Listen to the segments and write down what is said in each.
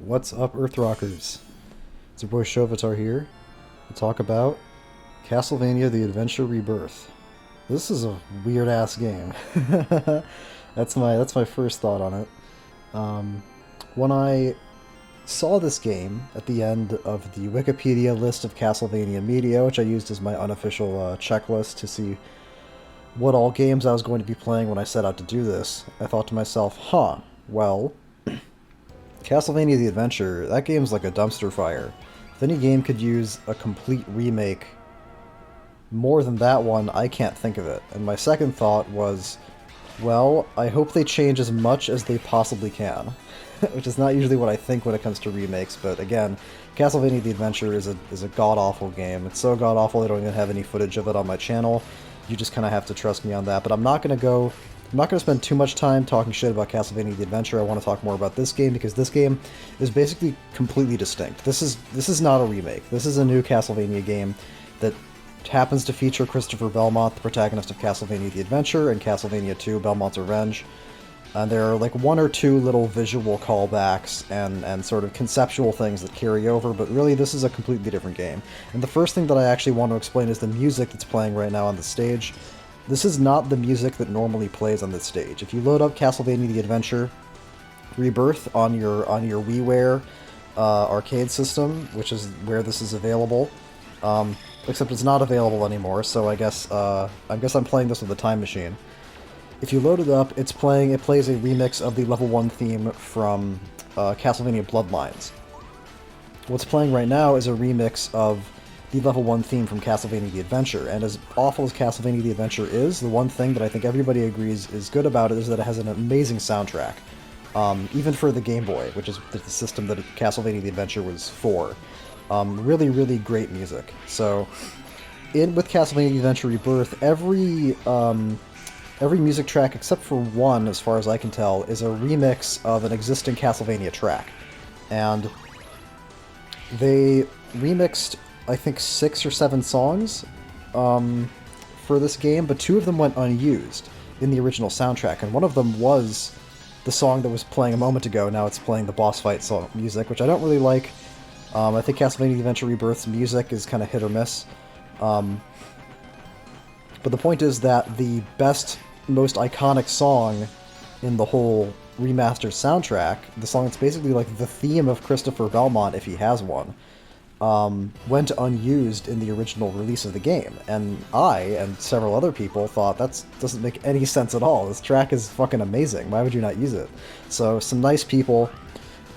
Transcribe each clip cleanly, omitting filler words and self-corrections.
What's up, Earthrockers? It's your boy Shovatar here to talk about Castlevania The Adventure Rebirth. This is a weird-ass game. That's my first thought on it. When I saw this game at the end of the Wikipedia list of Castlevania media, which I used as my unofficial checklist to see what all games I was going to be playing when I set out to do this, I thought to myself, well, Castlevania The Adventure, that game's like a dumpster fire. If any game could use a complete remake more than that one, I can't think of it. And my second thought was, well, I hope they change as much as they possibly can. Which is not usually what I think when it comes to remakes, but again, Castlevania The Adventure is a god-awful game. It's so god-awful I don't even have any footage of it on my channel. You just kind of have to trust me on that. But I'm not going to spend too much time talking shit about Castlevania The Adventure. I want to talk more about this game, because this game is basically completely distinct. This is not a remake. This is a new Castlevania game that happens to feature Christopher Belmont, the protagonist of Castlevania The Adventure and Castlevania 2, Belmont's Revenge. And there are like one or two little visual callbacks and sort of conceptual things that carry over, but really this is a completely different game. And the first thing that I actually want to explain is the music that's playing right now on the stage. This is not the music that normally plays on this stage. If you load up Castlevania The Adventure Rebirth on your WiiWare arcade system, which is where this is available, except it's not available anymore, so I guess I'm playing this with a time machine. If you load it up, it plays a remix of the level 1 theme from Castlevania Bloodlines. What's playing right now is a remix of the level 1 theme from Castlevania The Adventure, and as awful as Castlevania The Adventure is, the one thing that I think everybody agrees is good about it is that it has an amazing soundtrack. Even for the Game Boy, which is the system that Castlevania The Adventure was for. Really, really great music. So, with Castlevania The Adventure Rebirth, every music track except for one, as far as I can tell, is a remix of an existing Castlevania track. And they remixed, I think, 6 or 7 songs for this game, but 2 of them went unused in the original soundtrack, and one of them was the song that was playing a moment ago. Now it's playing the boss fight song music, which I don't really like. I think Castlevania The Adventure Rebirth's music is kind of hit or miss. But the point is that the best, most iconic song in the whole remastered soundtrack, the song that's basically like the theme of Christopher Belmont, if he has one, went unused in the original release of the game. And I, and several other people, thought that doesn't make any sense at all. This track is fucking amazing. Why would you not use it? So some nice people,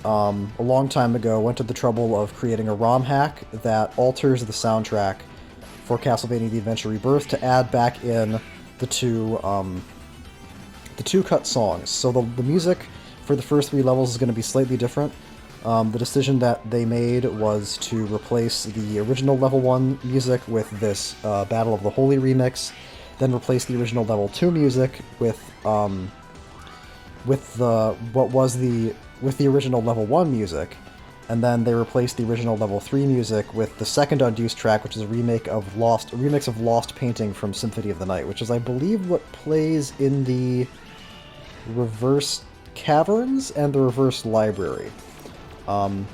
a long time ago, went to the trouble of creating a ROM hack that alters the soundtrack for Castlevania The Adventure Rebirth to add back in the two cut songs. So the music for the first 3 levels is going to be slightly different. The decision that they made was to replace the original level 1 music with this Battle of the Holy remix, then replace the original level 2 music with the original level 1 music. And then they replaced the original level 3 music with the second unused track, which is a remix of Lost Painting from Symphony of the Night, which is, I believe, what plays in the Reverse Caverns and the Reverse Library. The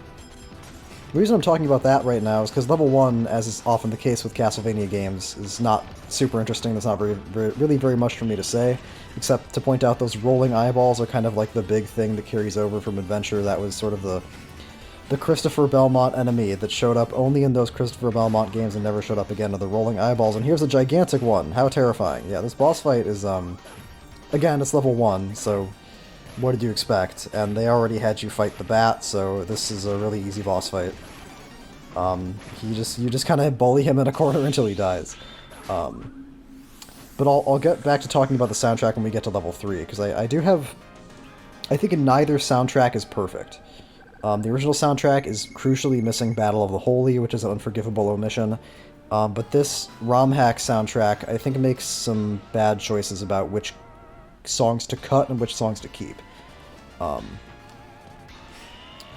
reason I'm talking about that right now is because level 1, as is often the case with Castlevania games, is not super interesting. There's not really very much for me to say, except to point out those rolling eyeballs are kind of like the big thing that carries over from Adventure. That was sort of the Christopher Belmont enemy that showed up only in those Christopher Belmont games and never showed up again, are the rolling eyeballs, and here's a gigantic one. How terrifying. Yeah, this boss fight is, again, it's level 1, so what did you expect? And they already had you fight the bat, so this is a really easy boss fight. You just kind of bully him in a corner until he dies. But I'll get back to talking about the soundtrack when we get to level 3, because I think neither soundtrack is perfect. The original soundtrack is crucially missing Battle of the Holy, which is an unforgivable omission. But this ROM hack soundtrack, I think, makes some bad choices about which songs to cut and which songs to keep.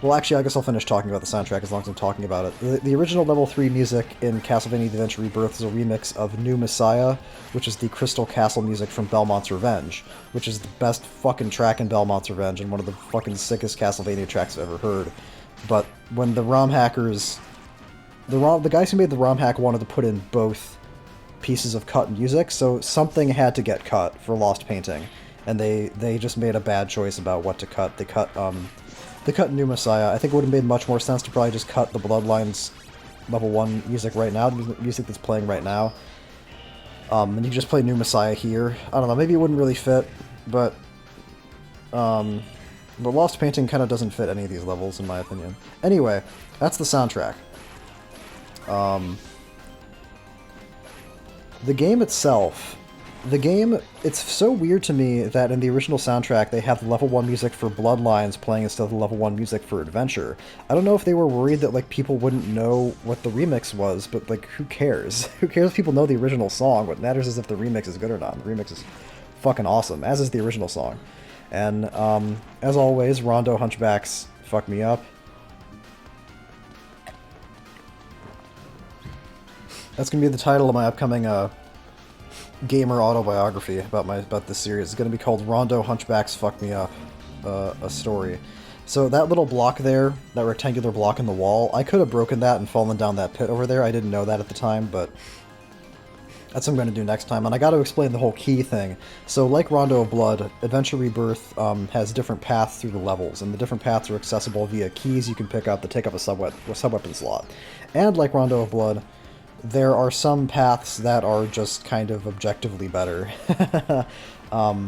Well, Well, actually, I guess I'll finish talking about the soundtrack as long as I'm talking about it. The original Level 3 music in Castlevania The Adventure Rebirth is a remix of New Messiah, which is the Crystal Castle music from Belmont's Revenge, which is the best fucking track in Belmont's Revenge and one of the fucking sickest Castlevania tracks I've ever heard. But when the ROM hackers... The guys who made the ROM hack wanted to put in both pieces of cut music, so something had to get cut for Lost Painting, and they just made a bad choice about what to cut. They cut New Messiah. I think it would have made much more sense to probably just cut the Bloodlines level 1 music right now, the music that's playing right now. And you just play New Messiah here. I don't know, maybe it wouldn't really fit, but Lost Painting kind of doesn't fit any of these levels, in my opinion. Anyway, that's the soundtrack. The game itself... it's so weird to me that in the original soundtrack they have the level 1 music for Bloodlines playing instead of the level 1 music for Adventure. I don't know if they were worried that, like, people wouldn't know what the remix was, but, like, who cares? Who cares if people know the original song? What matters is if the remix is good or not. The remix is fucking awesome, as is the original song. And, as always, Rondo Hunchbacks fuck me up. That's gonna be the title of my upcoming, gamer autobiography about this series. It's going to be called Rondo Hunchbacks Fuck Me Up, a story. So that little block there, that rectangular block in the wall, I could have broken that and fallen down that pit over there. I didn't know that at the time, but that's what I'm going to do next time. And I got to explain the whole key thing. So like Rondo of Blood, Adventure Rebirth has different paths through the levels, and the different paths are accessible via keys you can pick up that take up a sub-weapon slot. And like Rondo of Blood, there are some paths that are just kind of objectively better. Or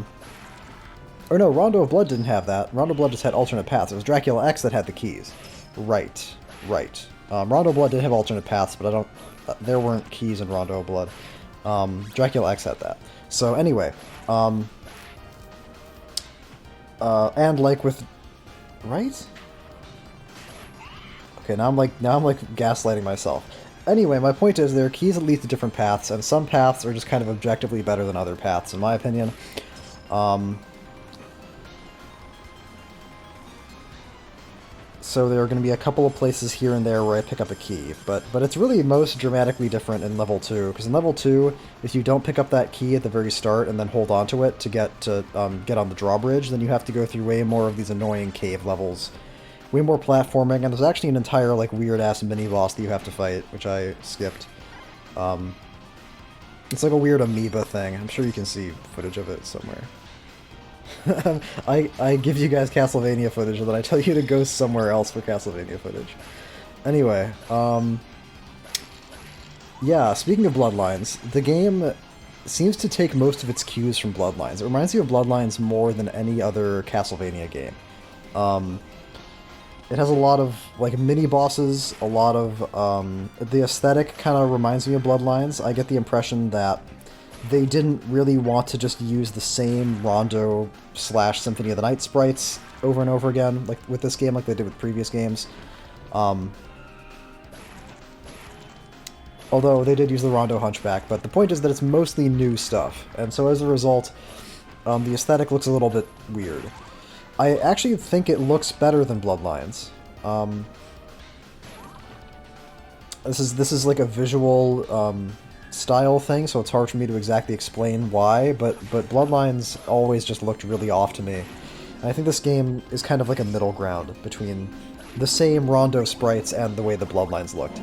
no, Rondo of Blood didn't have that. Rondo of Blood just had alternate paths. It was Dracula X that had the keys. Right. Rondo of Blood did have alternate paths, but I don't... there weren't keys in Rondo of Blood. Dracula X had that. So anyway, and like with... Right? Okay, now I'm like gaslighting myself. Anyway, my point is there are keys that lead to different paths, and some paths are just kind of objectively better than other paths, in my opinion. So there are going to be a couple of places here and there where I pick up a key, but it's really most dramatically different in Level 2, because in Level 2, if you don't pick up that key at the very start and then hold on to it to get on the drawbridge, then you have to go through way more of these annoying cave levels. Way more platforming, and there's actually an entire, like, weird-ass mini-boss that you have to fight, which I skipped. It's like a weird amoeba thing. I'm sure you can see footage of it somewhere. I give you guys Castlevania footage, and then I tell you to go somewhere else for Castlevania footage. Anyway, yeah, speaking of Bloodlines, the game seems to take most of its cues from Bloodlines. It reminds you of Bloodlines more than any other Castlevania game. It has a lot of, like, mini-bosses, a lot of, the aesthetic kind of reminds me of Bloodlines. I get the impression that they didn't really want to just use the same Rondo / Symphony of the Night sprites over and over again, like with this game, like they did with previous games. Although they did use the Rondo Hunchback, but the point is that it's mostly new stuff, and so as a result, the aesthetic looks a little bit weird. I actually think it looks better than Bloodlines. This is like a visual style thing, so it's hard for me to exactly explain why, but Bloodlines always just looked really off to me. And I think this game is kind of like a middle ground between the same Rondo sprites and the way the Bloodlines looked.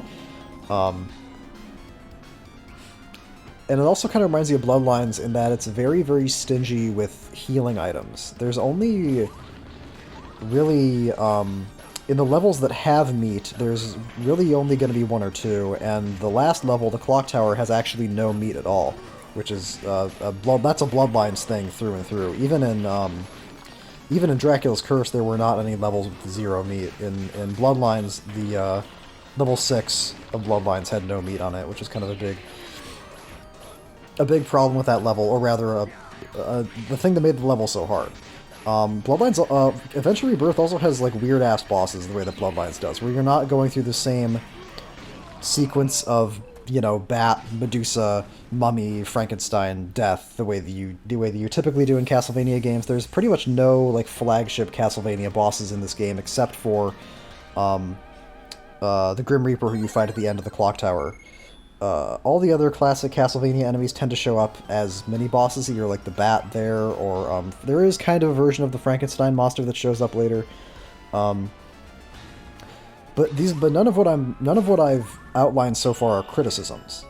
And it also kind of reminds you of Bloodlines in that it's very, very stingy with healing items. There's only really, in the levels that have meat, there's really only going to be one or two, and the last level, the Clock Tower, has actually no meat at all, which is, that's a Bloodlines thing through and through. Even in Dracula's Curse, there were not any levels with zero meat. In Bloodlines, the, level 6 of Bloodlines had no meat on it, which is kind of a big problem with that level, or rather, the thing that made the level so hard. Bloodlines, Adventure Rebirth also has, like, weird-ass bosses the way that Bloodlines does, where you're not going through the same sequence of, you know, Bat, Medusa, Mummy, Frankenstein, Death, the way that you typically do in Castlevania games. There's pretty much no, like, flagship Castlevania bosses in this game, except for The Grim Reaper who you fight at the end of the clock tower. All the other classic Castlevania enemies tend to show up as mini-bosses, either like the Bat there, or there is kind of a version of the Frankenstein monster that shows up later. But none of what I've outlined so far are criticisms.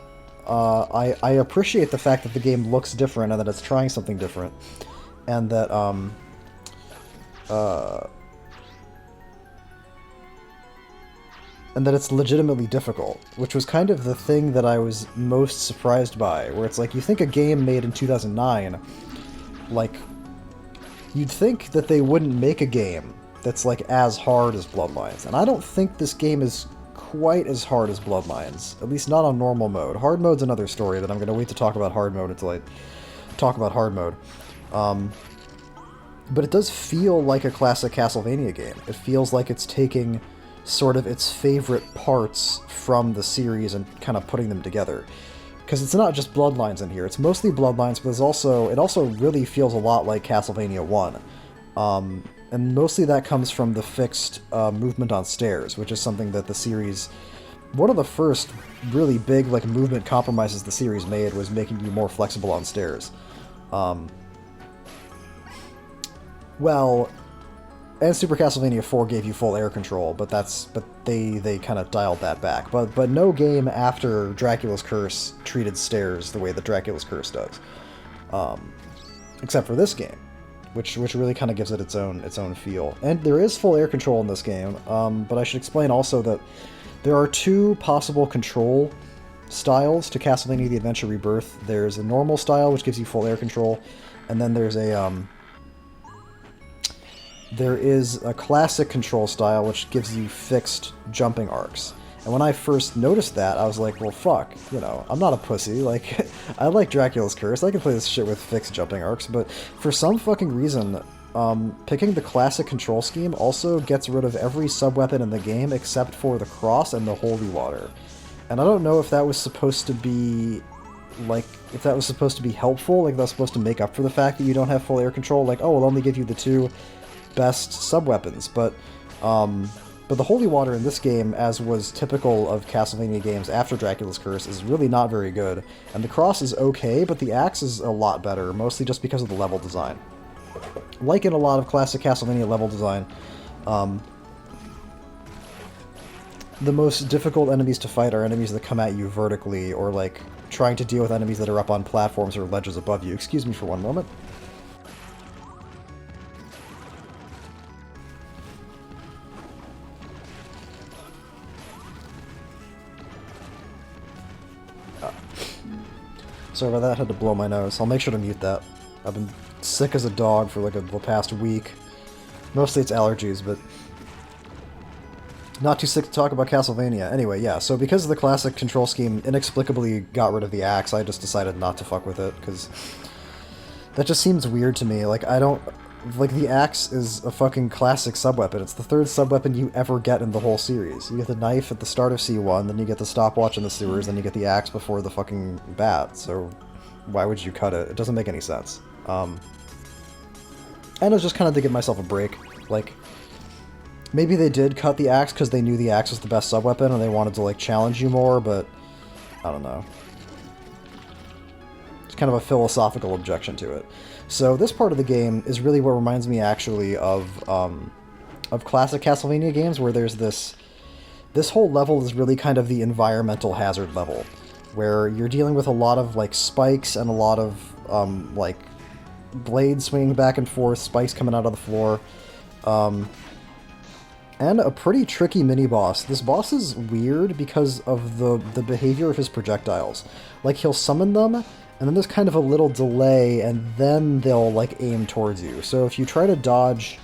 I appreciate the fact that the game looks different and that it's trying something different, and that it's legitimately difficult, which was kind of the thing that I was most surprised by, where it's like, you think a game made in 2009, like, you'd think that they wouldn't make a game that's, like, as hard as Bloodlines, and I don't think this game is quite as hard as Bloodlines, at least not on normal mode. Hard mode's another story that I'm going to wait to talk about hard mode until I talk about hard mode. But it does feel like a classic Castlevania game. It feels like it's taking sort of its favorite parts from the series and kind of putting them together. Because it's not just Bloodlines in here, it's mostly Bloodlines, but it also really feels a lot like Castlevania 1. And mostly that comes from the fixed movement on stairs, which is something that the series... One of the first really big like movement compromises the series made was making you more flexible on stairs. Well... And Super Castlevania 4 gave you full air control, but they kind of dialed that back. But no game after Dracula's Curse treated stairs the way that Dracula's Curse does, except for this game, which really kind of gives it its own feel. And there is full air control in this game, but I should explain also that there are two possible control styles to Castlevania: The Adventure Rebirth. There's a normal style, which gives you full air control, and then there's there is a classic control style which gives you fixed jumping arcs. And when I first noticed that, I was like, well, fuck, you know, I'm not a pussy, like, I like Dracula's Curse, I can play this shit with fixed jumping arcs, but for some fucking reason, picking the classic control scheme also gets rid of every sub-weapon in the game except for the cross and the holy water. And I don't know if that was supposed to be, like, if that was supposed to be helpful, like, that's supposed to make up for the fact that you don't have full air control, like, oh, we'll only give you the two best sub-weapons, but the holy water in this game, as was typical of Castlevania games after Dracula's Curse, is really not very good, and the cross is okay, but the axe is a lot better, mostly just because of the level design. Like in a lot of classic Castlevania level design, the most difficult enemies to fight are enemies that come at you vertically, or like trying to deal with enemies that are up on platforms or ledges above you. Excuse me for one moment. Sorry about that, I had to blow my nose. I'll make sure to mute that. I've been sick as a dog for like the past week. Mostly it's allergies, but not too sick to talk about Castlevania. Anyway, yeah, so because the classic control scheme inexplicably got rid of the axe, I just decided not to fuck with it, because that just seems weird to me. Like, I don't... Like, the axe is a fucking classic sub-weapon. It's the third sub-weapon you ever get in the whole series. You get the knife at the start of C1, then you get the stopwatch in the sewers, then you get the axe before the fucking bat, so why would you cut it? It doesn't make any sense. And it was just kind of to give myself a break. Like, maybe they did cut the axe because they knew the axe was the best sub-weapon and they wanted to, like, challenge you more, but I don't know. It's kind of a philosophical objection to it. So this part of the game is really what reminds me actually of classic Castlevania games, where there's this whole level is really kind of the environmental hazard level, where you're dealing with a lot of like spikes and a lot of like blades swinging back and forth, spikes coming out of the floor, and a pretty tricky mini-boss. This boss is weird because of the behavior of his projectiles. Like, he'll summon them, and then there's kind of a little delay, and then they'll, like, aim towards you. So if you try to dodge...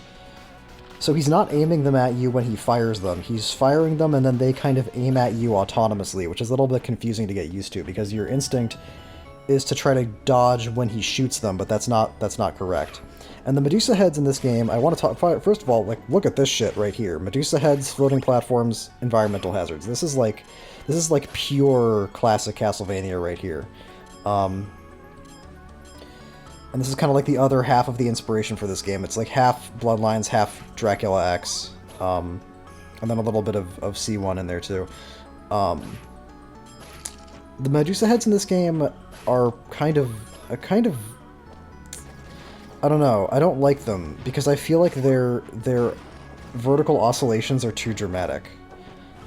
So he's not aiming them at you when he fires them. He's firing them, and then they kind of aim at you autonomously, which is a little bit confusing to get used to, because your instinct is to try to dodge when he shoots them, but that's not correct. And the Medusa heads in this game, I want to talk... First of all, like, look at this shit right here. Medusa heads, floating platforms, environmental hazards. This is like pure classic Castlevania right here. And this is kind of like the other half of the inspiration for this game. It's like half Bloodlines, half Dracula X. And and then a little bit of C1 in there too. The Medusa heads in this game are kind of I don't know. I don't like them because I feel like their vertical oscillations are too dramatic.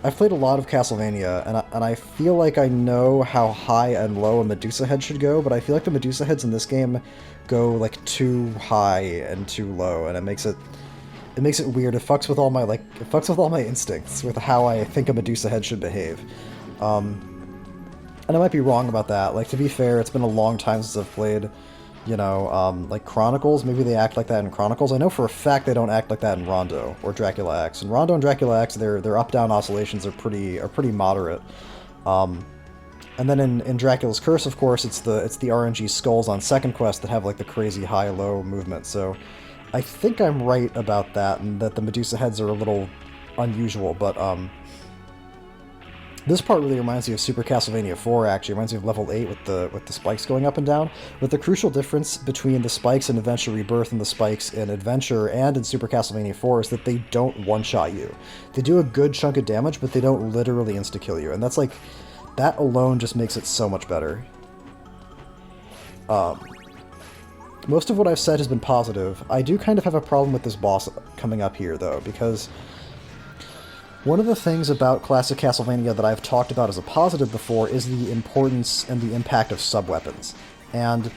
I've played a lot of Castlevania, and I feel like I know how high and low a Medusa head should go, but I feel like the Medusa heads in this game go like too high and too low, and it makes it weird. It fucks with all my instincts with how I think a Medusa head should behave. And I might be wrong about that. Like, to be fair, it's been a long time since I've played, you know, like Chronicles. Maybe they act like that in Chronicles. I know for a fact they don't act like that in Rondo or Dracula X. In Rondo and Dracula X, their up-down oscillations are pretty moderate. And then in Dracula's Curse, of course, it's the RNG skulls on second quest that have like the crazy high-low movement. So I think I'm right about that, and that the Medusa heads are a little unusual, but this part really reminds me of Super Castlevania 4, actually. It reminds me of level 8 with the spikes going up and down. But the crucial difference between the spikes in Adventure Rebirth and the spikes in Adventure and in Super Castlevania 4 is that they don't one-shot you. They do a good chunk of damage, but they don't literally insta-kill you. And that's like, that alone just makes it so much better. Most of what I've said has been positive. I do kind of have a problem with this boss coming up here, though, because one of the things about classic Castlevania that I've talked about as a positive before is the importance and the impact of sub-weapons. And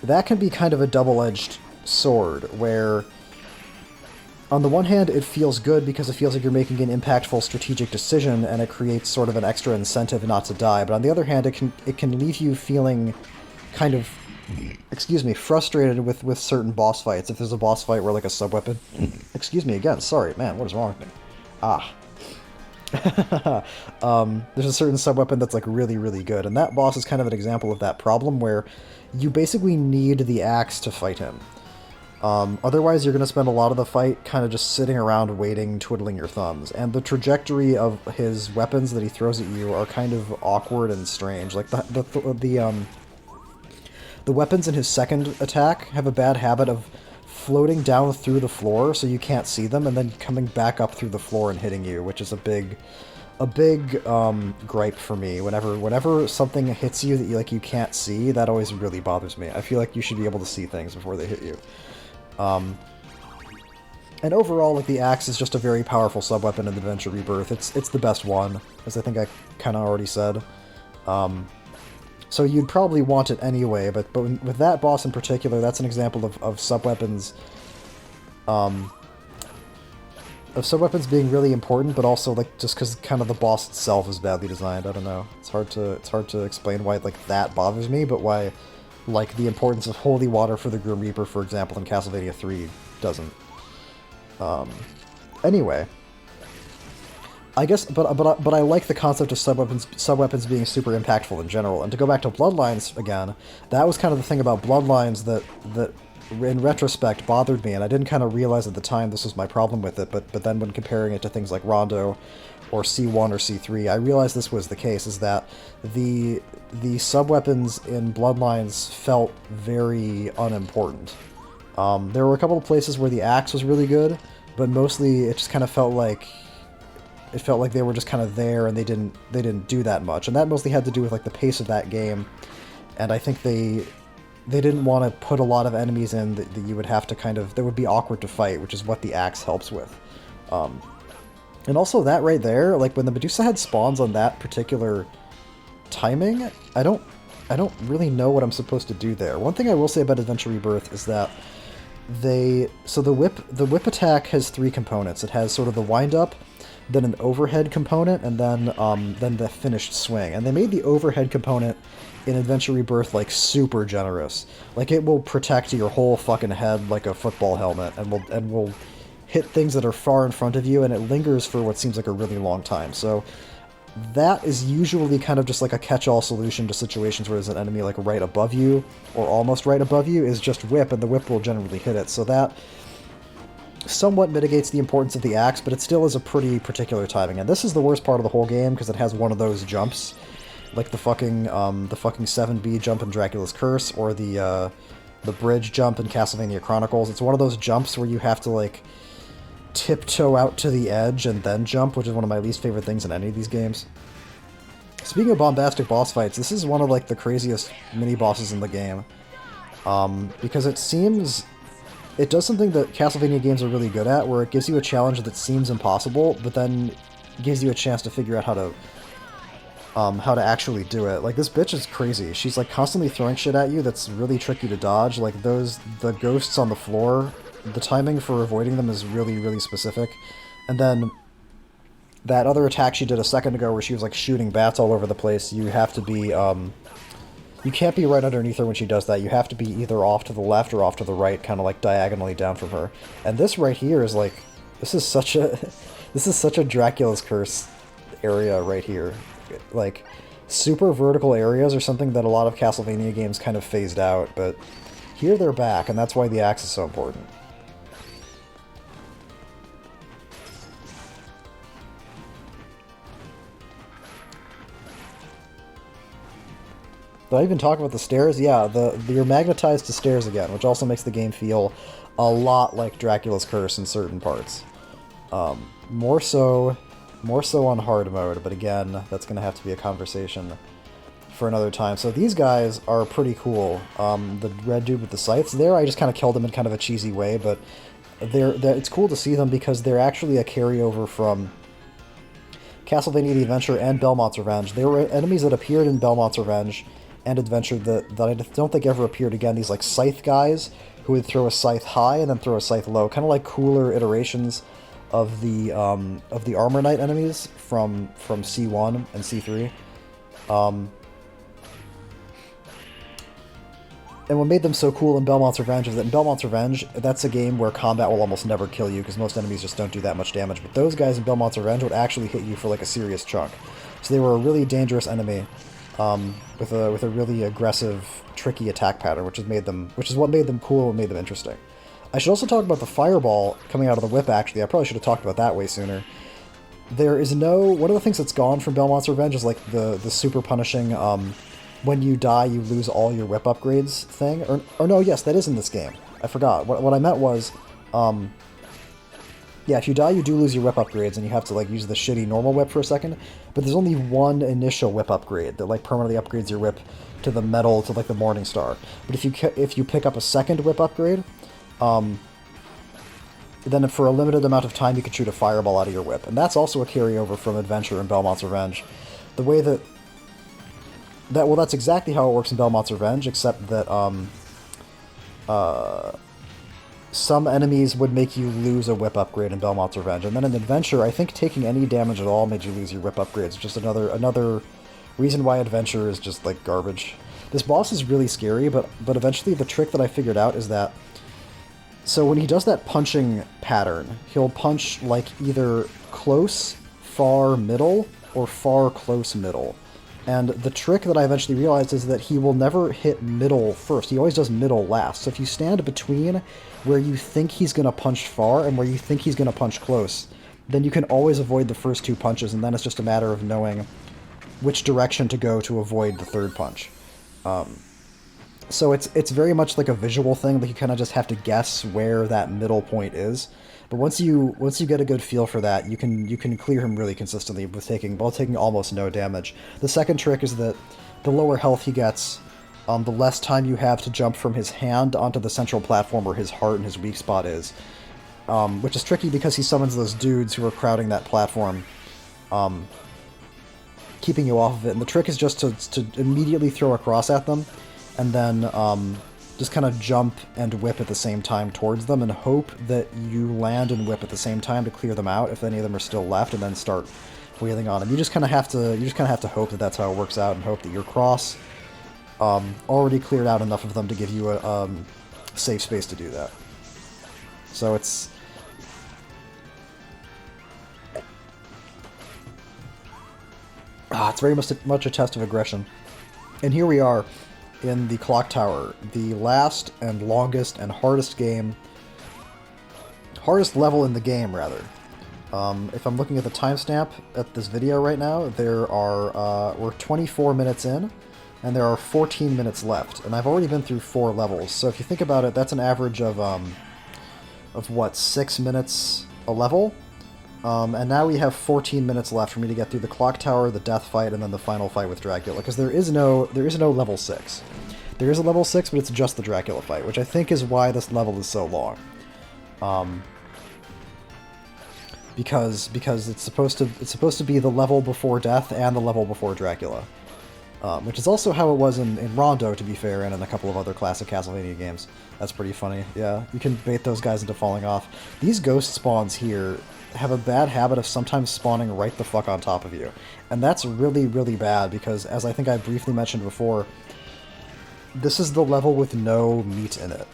that can be kind of a double-edged sword, where on the one hand it feels good because it feels like you're making an impactful strategic decision and it creates sort of an extra incentive not to die, but on the other hand it can leave you feeling kind of, excuse me, frustrated with certain boss fights. If there's a boss fight where like a sub-weapon... Excuse me again, sorry, man, what is wrong with me? There's a certain sub-weapon that's like really, really good, and that boss is kind of an example of that problem where you basically need the axe to fight him. Otherwise you're going to spend a lot of the fight kind of just sitting around waiting, twiddling your thumbs, and the trajectory of his weapons that he throws at you are kind of awkward and strange. Like the weapons in his second attack have a bad habit of floating down through the floor so you can't see them, and then coming back up through the floor and hitting you, which is a big gripe for me. Whenever something hits you that you can't see, that always really bothers me. I feel like you should be able to see things before they hit you. And overall, like, the axe is just a very powerful sub-weapon in Adventure Rebirth. It's the best one, as I think I kind of already said. So you'd probably want it anyway, but with that boss in particular, that's an example of sub-weapons, being really important, but also like just because kind of the boss itself is badly designed. I don't know. It's hard to explain why like that bothers me, but why like the importance of holy water for the Grim Reaper, for example, in Castlevania 3 doesn't. Anyway. I guess, but I like the concept of sub-weapons being super impactful in general. And to go back to Bloodlines again, that was kind of the thing about Bloodlines that in retrospect bothered me, and I didn't kind of realize at the time this was my problem with it, but then when comparing it to things like Rondo or C1 or C3, I realized this was the case, is that the sub-weapons in Bloodlines felt very unimportant. There were a couple of places where the axe was really good, but mostly it just kind of felt like they were just kind of there, and they didn't do that much. And that mostly had to do with like the pace of that game. And I think they didn't want to put a lot of enemies in that you would have to that would be awkward to fight, which is what the axe helps with. And also that right there, like when the Medusa head spawns on that particular timing, I don't really know what I'm supposed to do there. One thing I will say about Adventure Rebirth is that the whip attack has 3 components. It has sort of the wind up, then an overhead component, and then the finished swing. And they made the overhead component in Adventure Rebirth like super generous. Like it will protect your whole fucking head like a football helmet, and will hit things that are far in front of you, and it lingers for what seems like a really long time. So that is usually kind of just like a catch-all solution to situations where there's an enemy like right above you or almost right above you, is just whip, and the whip will generally hit it. So that somewhat mitigates the importance of the axe, but it still is a pretty particular timing. And this is the worst part of the whole game, because it has one of those jumps, like the fucking 7B jump in Dracula's Curse, or the bridge jump in Castlevania Chronicles. It's one of those jumps where you have to like tiptoe out to the edge and then jump, which is one of my least favorite things in any of these games. Speaking of bombastic boss fights, this is one of like the craziest mini-bosses in the game. Because it does something that Castlevania games are really good at, where it gives you a challenge that seems impossible, but then gives you a chance to figure out how to actually do it. Like, this bitch is crazy. She's like constantly throwing shit at you that's really tricky to dodge. Like the ghosts on the floor, the timing for avoiding them is really, really specific. And then that other attack she did a second ago where she was like shooting bats all over the place, you have to be, you can't be right underneath her when she does that. You have to be either off to the left or off to the right, kind of like diagonally down from her. And this right here is like, this is such a Dracula's Curse area right here. Like, super vertical areas are something that a lot of Castlevania games kind of phased out, but here they're back, and that's why the axe is so important. Did I even talk about the stairs? Yeah, you're magnetized to stairs again, which also makes the game feel a lot like Dracula's Curse in certain parts. More so on hard mode, but again, that's going to have to be a conversation for another time. So these guys are pretty cool. The red dude with the scythes there, I just kind of killed him in kind of a cheesy way, but it's cool to see them because they're actually a carryover from Castlevania the Adventure and Belmont's Revenge. They were enemies that appeared in Belmont's Revenge and Adventure that I don't think ever appeared again. These like scythe guys who would throw a scythe high and then throw a scythe low, kind of like cooler iterations of the Armor Knight enemies from C1 and C3. And what made them so cool in Belmont's Revenge is that in Belmont's Revenge, that's a game where combat will almost never kill you because most enemies just don't do that much damage. But those guys in Belmont's Revenge would actually hit you for like a serious chunk. So they were a really dangerous enemy with a really aggressive, tricky attack pattern, which is what made them cool and made them interesting. I should also talk about the fireball coming out of the whip, actually. I probably should have talked about that way sooner. There is one of the things that's gone from Belmont's Revenge is like the super punishing, when you die you lose all your whip upgrades thing. Or no, yes, that is in this game. I forgot. What I meant was, yeah, if you die you do lose your whip upgrades and you have to like use the shitty normal whip for a second, but there's only one initial whip upgrade that like permanently upgrades your whip to the metal, to like the Morning Star. But if you pick up a second whip upgrade, then for a limited amount of time you can shoot a fireball out of your whip. And that's also a carryover from Adventure and Belmont's Revenge. The way well, that's exactly how it works in Belmont's Revenge, except that some enemies would make you lose a whip upgrade in Belmont's Revenge. And then in Adventure, I think taking any damage at all made you lose your whip upgrades. Just another reason why Adventure is just like garbage. This boss is really scary, but eventually the trick that I figured out is that, so when he does that punching pattern, he'll punch like either close, far, middle, or far, close, middle. And the trick that I eventually realized is that he will never hit middle first. He always does middle last. So if you stand between where you think he's going to punch far and where you think he's going to punch close, then you can always avoid the first two punches, and then it's just a matter of knowing which direction to go to avoid the third punch. So it's very much like a visual thing, like you kind of just have to guess where that middle point is. But once you get a good feel for that, you can clear him really consistently while taking almost no damage. The second trick is that the lower health he gets, the less time you have to jump from his hand onto the central platform where his heart and his weak spot is. Which is tricky because he summons those dudes who are crowding that platform, keeping you off of it. And the trick is just to immediately throw a cross at them, and then just kind of jump and whip at the same time towards them, and hope that you land and whip at the same time to clear them out if any of them are still left, and then start wheeling on them. You just kind of have to hope that that's how it works out, and hope that your cross already cleared out enough of them to give you a safe space to do that. So it's very much a test of aggression. And here we are in the Clock Tower, the last and longest and hardest level in the game, rather. If I'm looking at the timestamp at this video right now, we're 24 minutes in, and there are 14 minutes left, and I've already been through 4 levels. So if you think about it, that's an average of what, 6 minutes a level, and now we have 14 minutes left for me to get through the clock tower, the death fight, and then the final fight with Dracula, because there is no level 6. There is a level 6, but it's just the Dracula fight, which I think is why this level is so long. Because it's supposed to be the level before death and the level before Dracula. Which is also how it was in Rondo, to be fair, and in a couple of other classic Castlevania games. That's pretty funny, yeah. You can bait those guys into falling off. These ghost spawns here have a bad habit of sometimes spawning right the fuck on top of you. And that's really, really bad, because, as I think I briefly mentioned before, this is the level with no meat in it.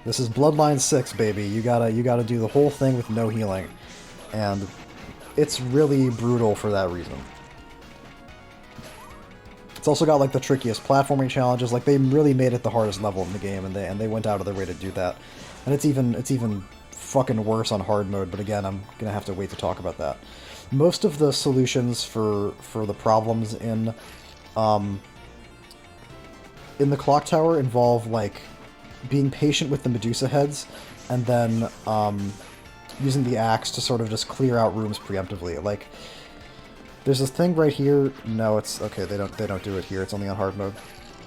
This is Bloodline 6, baby. You gotta do the whole thing with no healing. And it's really brutal for that reason. It's also got like the trickiest platforming challenges. Like, they really made it the hardest level in the game, and they went out of their way to do that. And it's even fucking worse on hard mode, but again, I'm gonna have to wait to talk about that. Most of the solutions for the problems in the clock tower involve like being patient with the Medusa heads, and then using the axe to sort of just clear out rooms preemptively. Like, there's this thing right here. No, it's okay. They don't do it here. It's only on hard mode.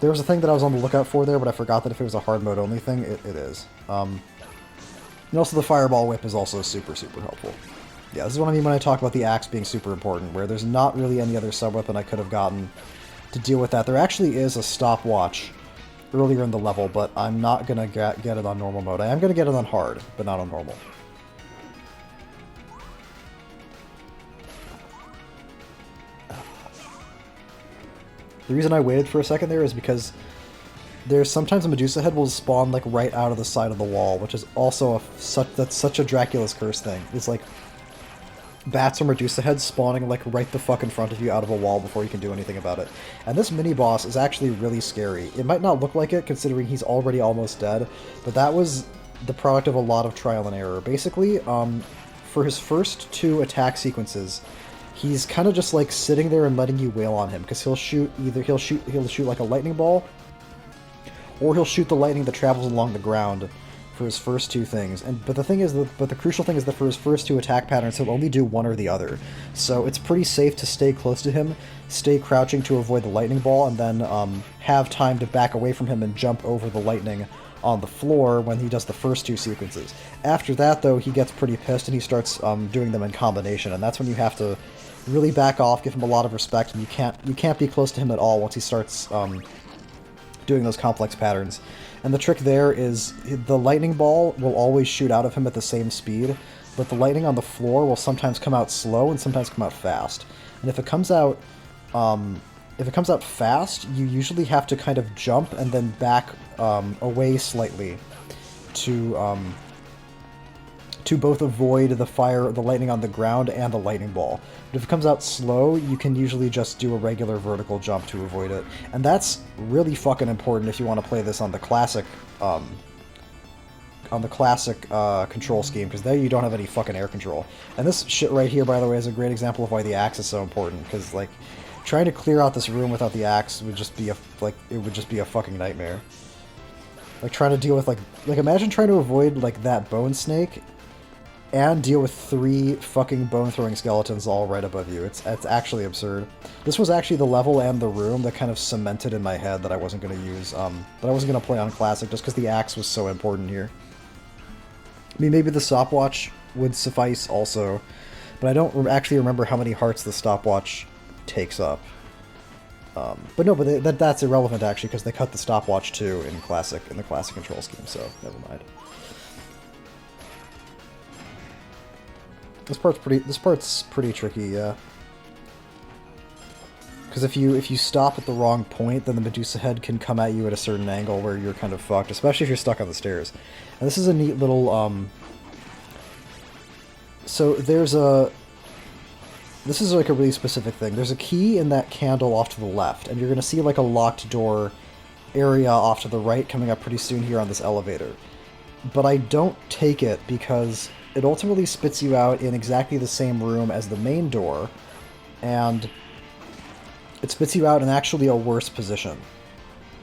There was a thing that I was on the lookout for there, but I forgot that if it was a hard mode only thing, it is. And also the fireball whip is also super, super helpful. Yeah, this is what I mean when I talk about the axe being super important, where there's not really any other sub-weapon I could have gotten to deal with that. There actually is a stopwatch earlier in the level, but I'm not going to get it on normal mode. I am going to get it on hard, but not on normal. The reason I waited for a second there is because there's sometimes a Medusa head will spawn like right out of the side of the wall, which is also that's such a Dracula's Curse thing. It's like bats or Medusa heads spawning like right the fuck in front of you out of a wall before you can do anything about it. And this mini-boss is actually really scary. It might not look like it considering he's already almost dead, but that was the product of a lot of trial and error. Basically, for his first 2 attack sequences, he's kind of just like sitting there and letting you wail on him, because he'll shoot like a lightning ball, or he'll shoot the lightning that travels along the ground for his first 2 things. But the crucial thing is that for his first 2 attack patterns, he'll only do one or the other. So it's pretty safe to stay close to him, stay crouching to avoid the lightning ball, and then have time to back away from him and jump over the lightning on the floor when he does the first 2 sequences. After that, though, he gets pretty pissed and he starts doing them in combination, and that's when you have to really back off, give him a lot of respect, and you can't be close to him at all once he starts doing those complex patterns. And the trick there is the lightning ball will always shoot out of him at the same speed, but the lightning on the floor will sometimes come out slow and sometimes come out fast. And if it comes out fast, you usually have to kind of jump and then back away slightly to both avoid the lightning on the ground and the lightning ball. But if it comes out slow, you can usually just do a regular vertical jump to avoid it. And that's really fucking important if you want to play this on the classic control scheme, because there you don't have any fucking air control. And this shit right here, by the way, is a great example of why the axe is so important, because like trying to clear out this room without the axe would just be a fucking nightmare. Like trying to deal with like imagine trying to avoid like that bone snake and deal with 3 fucking bone-throwing skeletons all right above you. It's actually absurd. This was actually the level and the room that kind of cemented in my head that I wasn't going to use, that I wasn't going to play on Classic just because the axe was so important here. I mean, maybe the stopwatch would suffice also, but I don't actually remember how many hearts the stopwatch takes up. But that's irrelevant actually, because they cut the stopwatch too in the classic control scheme, so never mind. This part's pretty tricky, yeah. Because if you stop at the wrong point, then the Medusa head can come at you at a certain angle where you're kind of fucked, especially if you're stuck on the stairs. And this is a neat little so this is like a really specific thing. There's a key in that candle off to the left, and you're going to see like a locked door area off to the right coming up pretty soon here on this elevator. But I don't take it because it ultimately spits you out in exactly the same room as the main door, and it spits you out in actually a worse position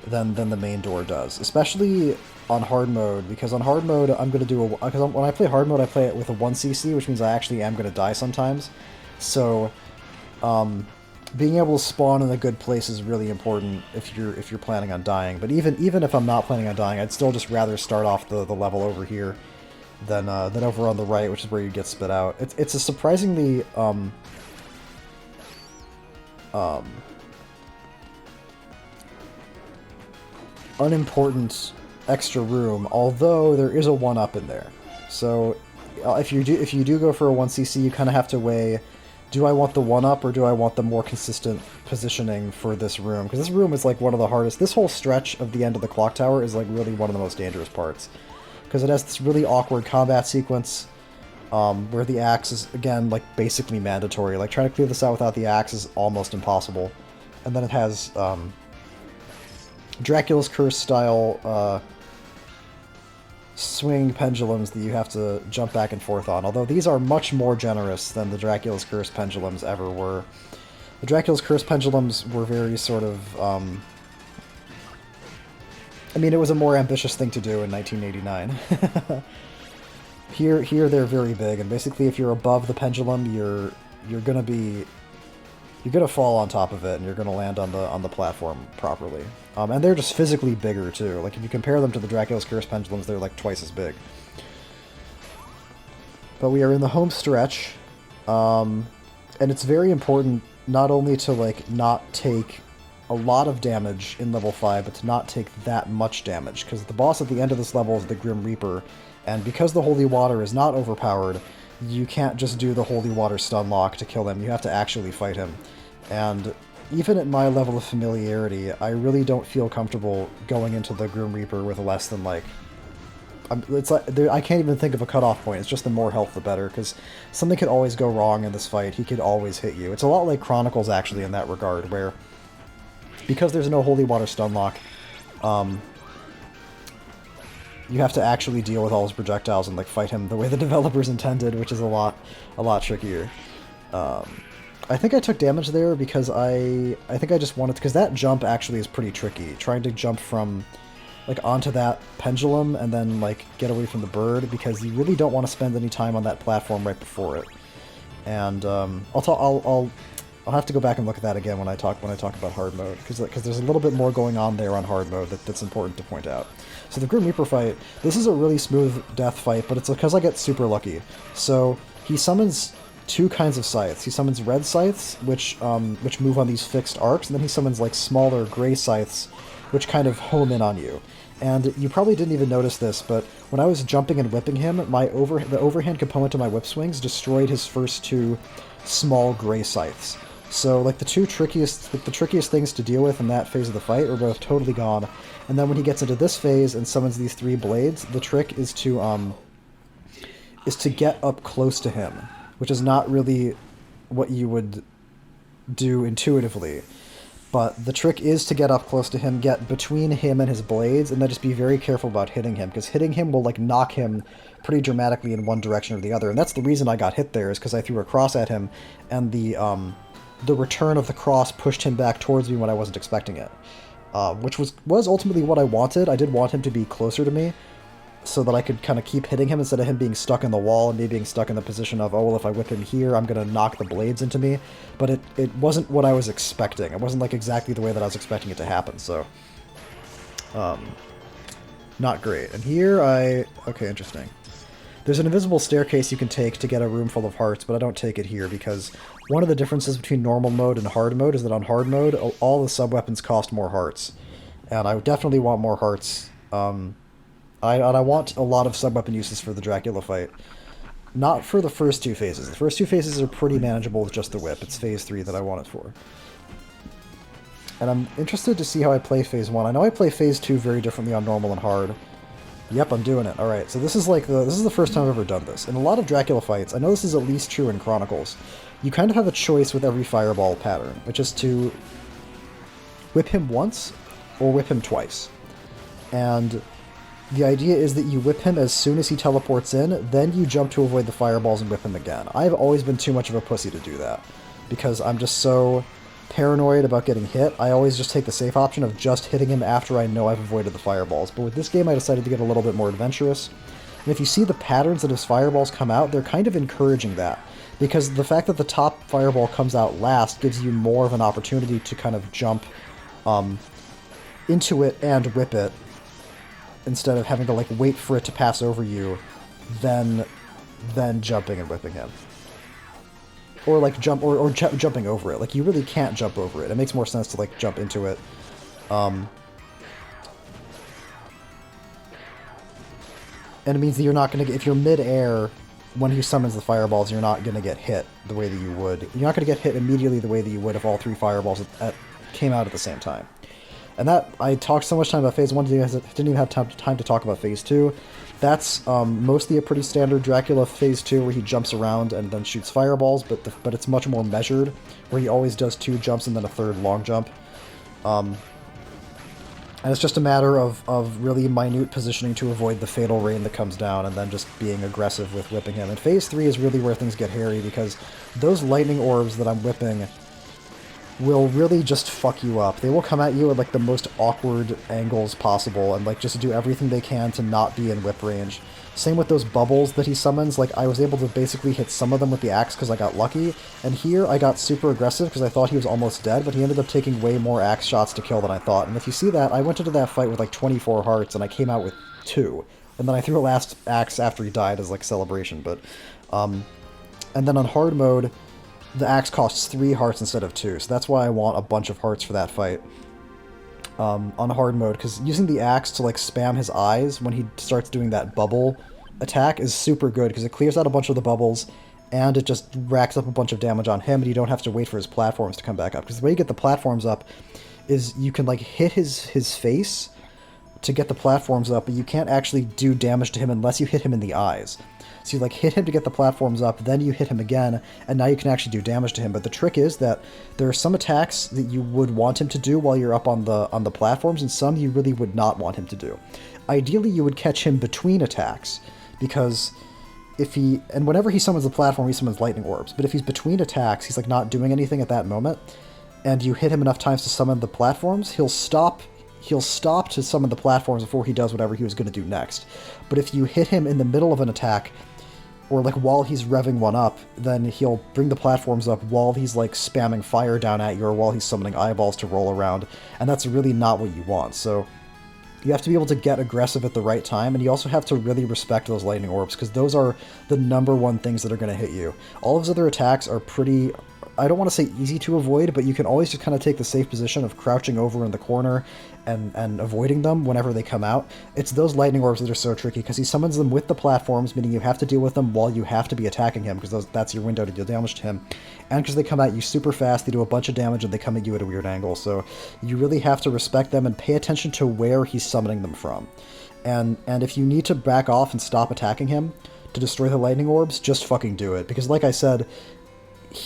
than the main door does. Especially on hard mode, because on hard mode I'm going to do a... Because when I play hard mode, I play it with a 1cc, which means I actually am going to die sometimes. So, being able to spawn in a good place is really important if you're planning on dying. But even if I'm not planning on dying, I'd still just rather start off the level over here than over on the right, which is where you get spit out. It's a surprisingly unimportant extra room, although there is a 1-up in there. So if you do go for a 1cc, you kind of have to weigh, do I want the 1-up or do I want the more consistent positioning for this room? Because this room is like one of the hardest. This whole stretch of the end of the clock tower is like really one of the most dangerous parts, because it has this really awkward combat sequence where the axe is, again, like basically mandatory. Like trying to clear this out without the axe is almost impossible. And then it has Dracula's Curse style swinging pendulums that you have to jump back and forth on, although these are much more generous than the Dracula's Curse pendulums ever were. The Dracula's Curse pendulums were very sort of... I mean, it was a more ambitious thing to do in 1989. Here they're very big, and basically if you're above the pendulum, you're gonna fall on top of it, and you're gonna land on the platform properly. And they're just physically bigger too. Like if you compare them to the Dracula's Curse pendulums, they're like twice as big. But we are in the home stretch, and it's very important not only to like not take a lot of damage in level 5, but to not take that much damage, because the boss at the end of this level is the Grim Reaper, and because the Holy Water is not overpowered, you can't just do the Holy Water stun lock to kill him. You have to actually fight him. And even at my level of familiarity, I really don't feel comfortable going into the Grim Reaper with less than like... It's like I can't even think of a cutoff point. It's just the more health the better, because something could always go wrong in this fight. He could always hit you. It's a lot like Chronicles actually in that regard, where because there's no Holy Water stun lock, you have to actually deal with all his projectiles and like fight him the way the developers intended, which is a lot trickier. I think I took damage there because I think I just wanted to, because that jump actually is pretty tricky. Trying to jump from like onto that pendulum and then like get away from the bird, because you really don't want to spend any time on that platform right before it. And I'll have to go back and look at that again when I talk about hard mode, because there's a little bit more going on there on hard mode that's important to point out. So the Grim Reaper fight, this is a really smooth death fight, but it's because I get super lucky. So he summons two kinds of scythes. He summons red scythes, which move on these fixed arcs, and then he summons like smaller gray scythes, which kind of home in on you. And you probably didn't even notice this, but when I was jumping and whipping him, the overhand component of my whip swings destroyed his first two small gray scythes. So like the trickiest things to deal with in that phase of the fight are both totally gone. And then when he gets into this phase and summons these three blades, the trick is to get up close to him, which is not really what you would do intuitively. But the trick is to get up close to him, get between him and his blades, and then just be very careful about hitting him, because hitting him will like knock him pretty dramatically in one direction or the other. And that's the reason I got hit there, is because I threw a cross at him, and the return of the cross pushed him back towards me when I wasn't expecting it. Which was ultimately what I wanted. I did want him to be closer to me, so that I could kind of keep hitting him instead of him being stuck in the wall and me being stuck in the position of, oh, well, if I whip him here, I'm going to knock the blades into me. But it wasn't what I was expecting. It wasn't like exactly the way that I was expecting it to happen, so... not great. And here okay, interesting. There's an invisible staircase you can take to get a room full of hearts, but I don't take it here, because one of the differences between normal mode and hard mode is that on hard mode, all the sub-weapons cost more hearts. And I definitely want more hearts. I want a lot of sub-weapon uses for the Dracula fight. Not for the first two phases. The first two phases are pretty manageable with just the whip. It's phase 3 that I want it for. And I'm interested to see how I play phase 1. I know I play phase 2 very differently on normal and hard. Yep, I'm doing it. Alright, so this is the first time I've ever done this. In a lot of Dracula fights, I know this is at least true in Chronicles, you kind of have a choice with every fireball pattern, which is to whip him once or whip him twice. And the idea is that you whip him as soon as he teleports in, then you jump to avoid the fireballs and whip him again. I've always been too much of a pussy to do that, because I'm just so paranoid about getting hit, I always just take the safe option of just hitting him after I know I've avoided the fireballs. But with this game, I decided to get a little bit more adventurous. And if you see the patterns that his fireballs come out, they're kind of encouraging that. Because the fact that the top fireball comes out last gives you more of an opportunity to kind of jump into it and whip it, instead of having to like wait for it to pass over you, then jumping and whipping him. Or like jumping over it. Like, you really can't jump over it. It makes more sense to like jump into it. And it means that you're not going to get, if you're mid-air when he summons the fireballs, you're not going to get hit the way that you would. You're not going to get hit immediately the way that you would if all three fireballs came out at the same time. And that, I talked so much time about Phase 1, didn't even have time to talk about Phase 2. That's mostly a pretty standard Dracula Phase 2, where he jumps around and then shoots fireballs, but it's much more measured, where he always does 2 jumps and then a 3rd long jump. And it's just a matter of really minute positioning to avoid the fatal rain that comes down, and then just being aggressive with whipping him. And Phase 3 is really where things get hairy, because those lightning orbs that I'm whipping will really just fuck you up. They will come at you at like the most awkward angles possible, and like just do everything they can to not be in whip range. Same with those bubbles that he summons. Like, I was able to basically hit some of them with the axe because I got lucky, and here I got super aggressive because I thought he was almost dead, but he ended up taking way more axe shots to kill than I thought. And if you see that, I went into that fight with like 24 hearts, and I came out with 2. And then I threw a last axe after he died as like celebration. But and then on hard mode, the axe costs 3 hearts instead of 2, so that's why I want a bunch of hearts for that fight on hard mode, because using the axe to like spam his eyes when he starts doing that bubble attack is super good, because it clears out a bunch of the bubbles, and it just racks up a bunch of damage on him, and you don't have to wait for his platforms to come back up, because the way you get the platforms up is you can like hit his face to get the platforms up, but you can't actually do damage to him unless you hit him in the eyes. So you like hit him to get the platforms up, then you hit him again, and now you can actually do damage to him. But the trick is that there are some attacks that you would want him to do while you're up on the platforms, and some you really would not want him to do. Ideally, you would catch him between attacks, because whenever he summons the platform, he summons lightning orbs. But if he's between attacks, he's like not doing anything at that moment, and you hit him enough times to summon the platforms, he'll stop to summon the platforms before he does whatever he was going to do next. But if you hit him in the middle of an attack, or like while he's revving one up, then he'll bring the platforms up while he's like spamming fire down at you, or while he's summoning eyeballs to roll around, and that's really not what you want. So you have to be able to get aggressive at the right time, and you also have to really respect those lightning orbs, because those are the #1 things that are going to hit you. All of his other attacks are pretty, I don't want to say easy to avoid, but you can always just kind of take the safe position of crouching over in the corner and avoiding them whenever they come out. It's those lightning orbs that are so tricky, because he summons them with the platforms, meaning you have to deal with them while you have to be attacking him, because that's your window to deal damage to him. And because they come at you super fast, they do a bunch of damage, and they come at you at a weird angle. So you really have to respect them and pay attention to where he's summoning them from. And if you need to back off and stop attacking him to destroy the lightning orbs, just fucking do it. Because like I said,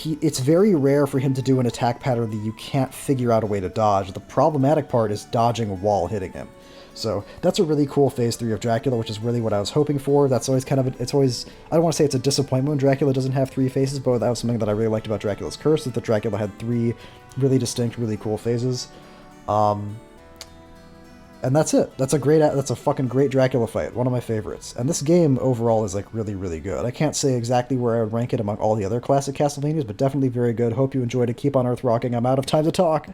it's very rare for him to do an attack pattern that you can't figure out a way to dodge. The problematic part is dodging while hitting him. So that's a really cool Phase 3 of Dracula, which is really what I was hoping for. That's always kind of, it's always, I don't want to say it's a disappointment when Dracula doesn't have 3 phases, but that was something that I really liked about Dracula's Curse, is that Dracula had 3 really distinct, really cool phases. And that's it. That's a fucking great Dracula fight. One of my favorites. And this game overall is like really, really good. I can't say exactly where I would rank it among all the other classic Castlevanias, but definitely very good. Hope you enjoyed it. Keep on Earth rocking. I'm out of time to talk.